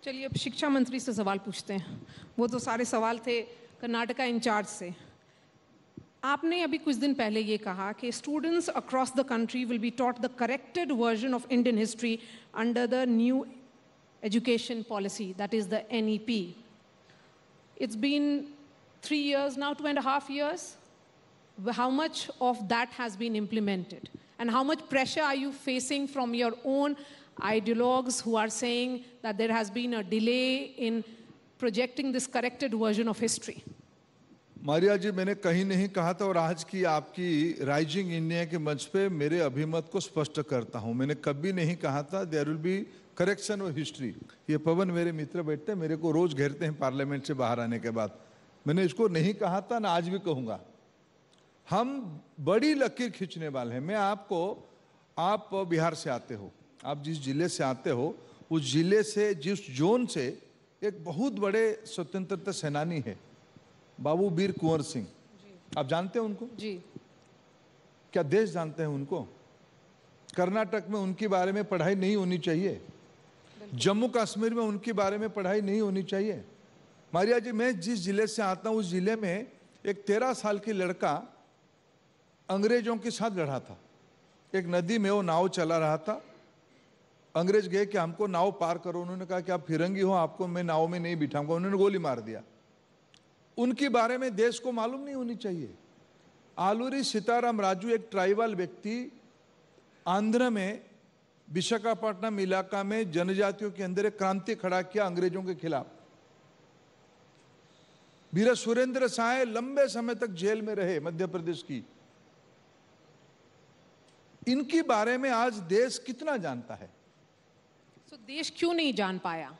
चलिए अब शिक्षा मंत्री से सवाल पूछते हैं। वो तो सारे सवाल थे कर्नाटका इंचार्ज से। आपने अभी कुछ दिन पहले ये कहा कि students across the country will be taught the corrected version of Indian history under the new education policy, that is the NEP. It's been 3 years now, 2.5 years. How much of that has been implemented? And how much pressure are you facing from your own ideologues who are saying that there has been a delay in projecting this corrected version of history? Maria ji, मैंने कहीं नहीं कहा था और आज की आपकी rising India के मंच पे मेरे अभिमत को स्पष्ट करता हूं। मैंने कभी नहीं कहा था there will be correction of history. ये पवन मेरे मित्र बैठते हैं, मेरे को रोज घेरते हैं पार्लियामेंट से बाहर आने के बाद। मैंने इसको नहीं कहा था, ना आज भी कहूंगा। हम बड़ी लकीर खींचने वाले हैं। मैं आपको, आप बिहार से आते हो, आप जिस जिले से आते हो उस जिले से, जिस जोन से एक बहुत बड़े स्वतंत्रता सेनानी है बाबू वीर कुंवर सिंह। आप जानते हैं उनको? जी। क्या देश जानते हैं उनको? कर्नाटक में उनके बारे में पढ़ाई नहीं होनी चाहिए? जम्मू कश्मीर में उनके बारे में पढ़ाई नहीं होनी चाहिए? मारिया जी, मैं जिस जिले से आता हूं उस जिले में एक 13 साल की लड़का अंग्रेजों के साथ लड़ा था। एक नदी में वो नाव चला रहा था। अंग्रेज गए कि हमको नाव पार करो। उन्होंने कहा कि आप फिरंगी हो, आपको मैं नाव में नहीं बिठाऊंगा। उन्होंने गोली मार दिया। उनके बारे में देश को मालूम नहीं होनी चाहिए? आलूरी सीताराम राजू एक ट्राइबल व्यक्ति आंध्र में विशाखापट्टनम इलाका में जनजातियों के अंदर एक क्रांति खड़ा किया अंग्रेजों के खिलाफ। वीर सुरेंद्र साय लंबे समय तक जेल में रहे मध्य प्रदेश की। इनके बारे में आज देश कितना जानता है? तो देश क्यों नहीं जान पाया?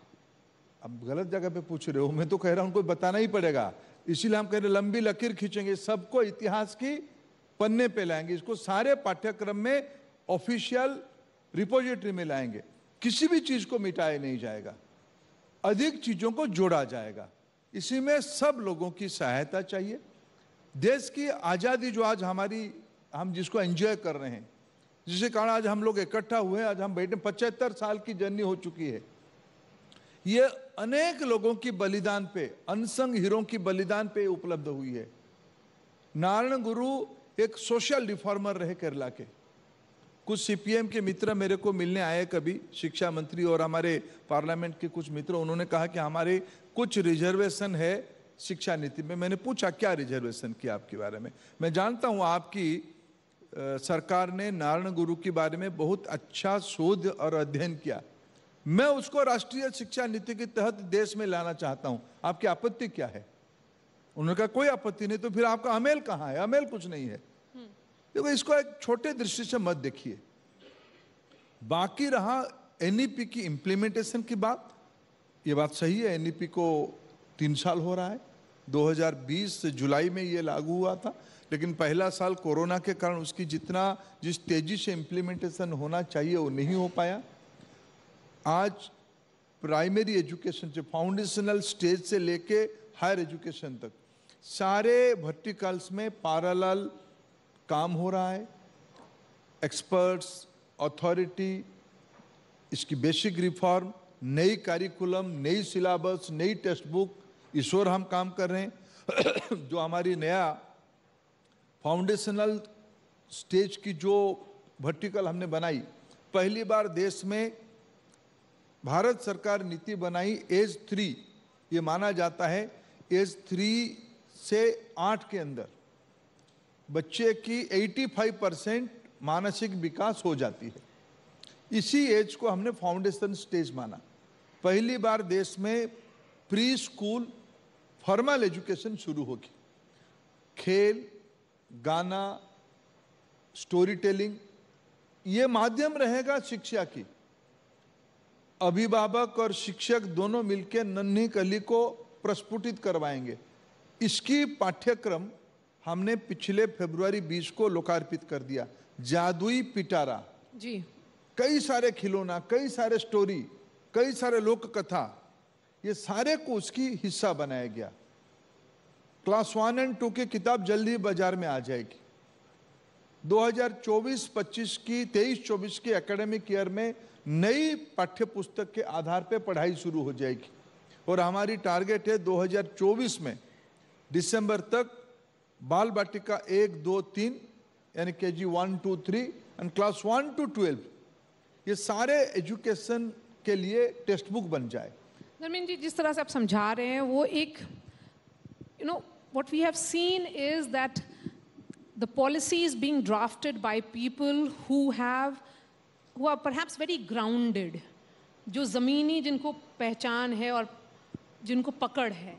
अब गलत जगह पे पूछ रहे हो। मैं तो कह रहा हूं उनको बताना ही पड़ेगा। इसीलिए हम कह रहे लंबी लकीर खींचेंगे, सबको इतिहास की पन्ने पे लाएंगे, इसको सारे पाठ्यक्रम में ऑफिशियल रिपोजिटरी में लाएंगे। किसी भी चीज को मिटाया नहीं जाएगा, अधिक चीजों को जोड़ा जाएगा। इसी में सब लोगों की सहायता चाहिए। देश की आजादी जो आज हमारी, हम जिसको एंजॉय कर रहे हैं, जिसके कारण आज हम लोग इकट्ठा हुए, आज हम बैठे, 75 साल की जर्नी हो चुकी है। ये अनेक लोगों की बलिदान पे, अनसंग हीरो की बलिदान पे उपलब्ध हुई है। नारायण गुरु एक सोशल रिफॉर्मर रहे केरला के। कुछ CPM के मित्र मेरे को मिलने आए कभी, शिक्षा मंत्री और हमारे पार्लियामेंट के कुछ मित्र। उन्होंने कहा कि हमारे कुछ रिजर्वेशन है शिक्षा नीति में। मैंने पूछा क्या रिजर्वेशन किया आपके बारे में? मैं जानता हूं आपकी सरकार ने नारायण गुरु के बारे में बहुत अच्छा शोध और अध्ययन किया। मैं उसको राष्ट्रीय शिक्षा नीति के तहत देश में लाना चाहता हूं। आपकी आपत्ति क्या है? उन्होंने कहा कोई आपत्ति नहीं। तो फिर आपका अमेल कहां है? अमेल कुछ नहीं है। देखो, इसको एक छोटे दृष्टि से मत देखिए। बाकी रहा NEP की इंप्लीमेंटेशन की बात, ये बात सही है। NEP को 3 साल हो रहा है। 2020 जुलाई में ये लागू हुआ था, लेकिन पहला साल कोरोना के कारण उसकी जिस तेजी से इंप्लीमेंटेशन होना चाहिए वो नहीं हो पाया। आज प्राइमरी एजुकेशन से, फाउंडेशनल स्टेज से लेके हायर एजुकेशन तक सारे वर्टिकल्स में पैरेलल काम हो रहा है। एक्सपर्ट्स, अथॉरिटी, इसकी बेसिक रिफॉर्म, नई करिकुलम, नई सिलेबस, नई टेक्स्ट बुक, इस ओर हम काम कर रहे हैं। जो हमारी नया फाउंडेशनल स्टेज की जो वर्टिकल हमने बनाई, पहली बार देश में भारत सरकार नीति बनाई एज 3। ये माना जाता है एज 3 से 8 के अंदर बच्चे की 85% मानसिक विकास हो जाती है। इसी एज को हमने फाउंडेशन स्टेज माना। पहली बार देश में प्री स्कूल फॉर्मल एजुकेशन शुरू होगी। खेल, गाना, स्टोरी टेलिंग, ये माध्यम रहेगा शिक्षा की। अभिभावक और शिक्षक दोनों मिलकर नन्ही कली को प्रस्फुटित करवाएंगे। इसकी पाठ्यक्रम हमने पिछले फरवरी 20 को लोकार्पित कर दिया। जादुई पिटारा जी, कई सारे खिलौना, कई सारे स्टोरी, कई सारे लोक कथा, ये सारे को उसकी हिस्सा बनाया गया। क्लास 1 और 2 की किताब जल्दी बाजार में आ जाएगी। 2024-25 की 23-24 की एकेडमिक ईयर में नई पाठ्य पुस्तक के आधार पे पढ़ाई शुरू हो जाएगी और हमारी टारगेट है 2024 में दिसंबर तक बाल बाटिका 1, 2, 3 यानी KG 1, 2, 3 एंड क्लास 1 to 12 ये सारे एजुकेशन के लिए टेक्स्ट बुक बन जाए। धर्मेंद्र जी, जिस तरह से आप समझा रहे हैं वो एक what we have seen is that the policies being drafted by people who are perhaps very grounded, जो ज़मीनी जिनको पहचान है और जिनको पकड़ है।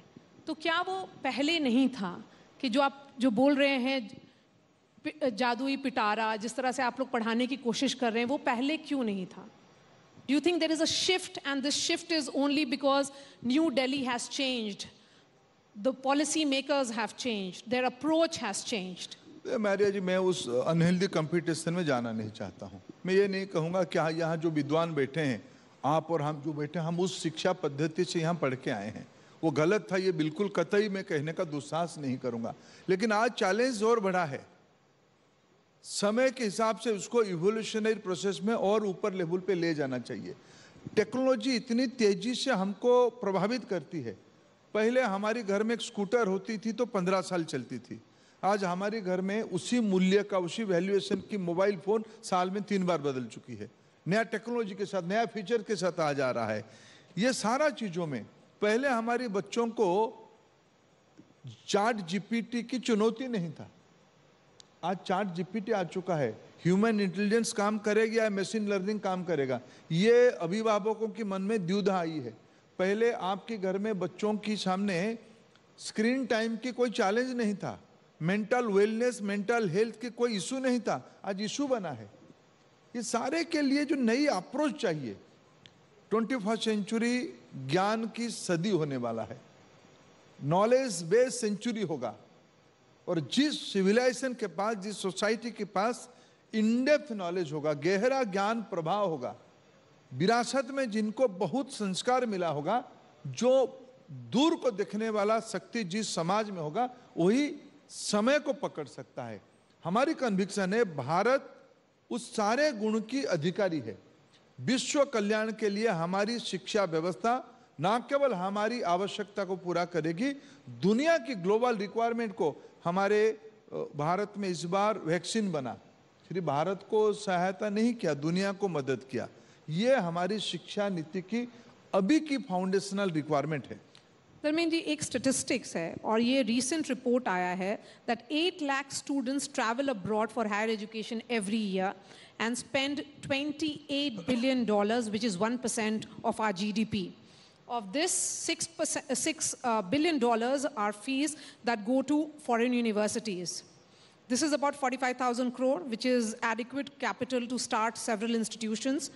तो क्या वो पहले नहीं था कि जो आप जो बोल रहे हैं जादुई पिटारा, जिस तरह से आप लोग पढ़ाने की कोशिश कर रहे हैं, वो पहले क्यों नहीं था? Do you think there is a shift, and this shift is only because New Delhi has changed, the policy makers have changed, their approach has changed? मैरिया जी, मैं उस अनहेल्दी कंपटीशन में जाना नहीं चाहता हूँ। मैं ये नहीं कहूँगा कि यहाँ जो विद्वान बैठे हैं, आप और हम जो बैठे हैं, हम उस शिक्षा पद्धति से यहाँ पढ़ के आए हैं, वो गलत था, ये बिल्कुल कतई मैं कहने का दुस्साहस नहीं करूँगा। लेकिन आज चैलेंज और बड़ा है, समय के हिसाब से उसको इवोल्यूशनरी प्रोसेस में और ऊपर लेवल पे ले जाना चाहिए। टेक्नोलॉजी इतनी तेजी से हमको प्रभावित करती है। पहले हमारी घर में एक स्कूटर होती थी तो 15 साल चलती थी। आज हमारे घर में उसी मूल्य का, उसी वैल्यूएशन की मोबाइल फ़ोन साल में 3 बार बदल चुकी है। नया टेक्नोलॉजी के साथ, नया फीचर के साथ आ जा रहा है। ये सारा चीज़ों में पहले हमारे बच्चों को चैट जीपीटी की चुनौती नहीं था। आज चैट जीपीटी आ चुका है। ह्यूमन इंटेलिजेंस काम करेगी या मशीन लर्निंग काम करेगा, ये अभिभावकों के मन में द्विधा आई है। पहले आपके घर में बच्चों के सामने स्क्रीन टाइम की कोई चैलेंज नहीं था, मेंटल वेलनेस, मेंटल हेल्थ की कोई इशू नहीं था, आज इशू बना है। ये सारे के लिए जो नई अप्रोच चाहिए, 21st सेंचुरी ज्ञान की सदी होने वाला है, नॉलेज बेस्ड सेंचुरी होगा। और जिस सिविलाइजेशन के पास, जिस सोसाइटी के पास इनडेप्थ नॉलेज होगा, गहरा ज्ञान प्रभाव होगा, विरासत में जिनको बहुत संस्कार मिला होगा, जो दूर को देखने वाला शक्ति जिस समाज में होगा, वही समय को पकड़ सकता है। हमारी कन्विक्शन है, भारत उस सारे गुण की अधिकारी है। विश्व कल्याण के लिए हमारी शिक्षा व्यवस्था न केवल हमारी आवश्यकता को पूरा करेगी, दुनिया की ग्लोबल रिक्वायरमेंट को। हमारे भारत में इस बार वैक्सीन बना, सिर्फ भारत को सहायता नहीं किया, दुनिया को मदद किया। ये हमारी शिक्षा नीति की अभी की फाउंडेशनल रिक्वायरमेंट है। धर्मेंद्र जी, एक स्टेटिस्टिक्स है और ये रीसेंट रिपोर्ट आया है that 8 lakh students travel abroad for higher education every year and spend $28 billion, which is 1% of our GDP. Of this, $6 billion are fees that go to foreign universities. This is about 45,000 crore, which is adequate capital to start several institutions.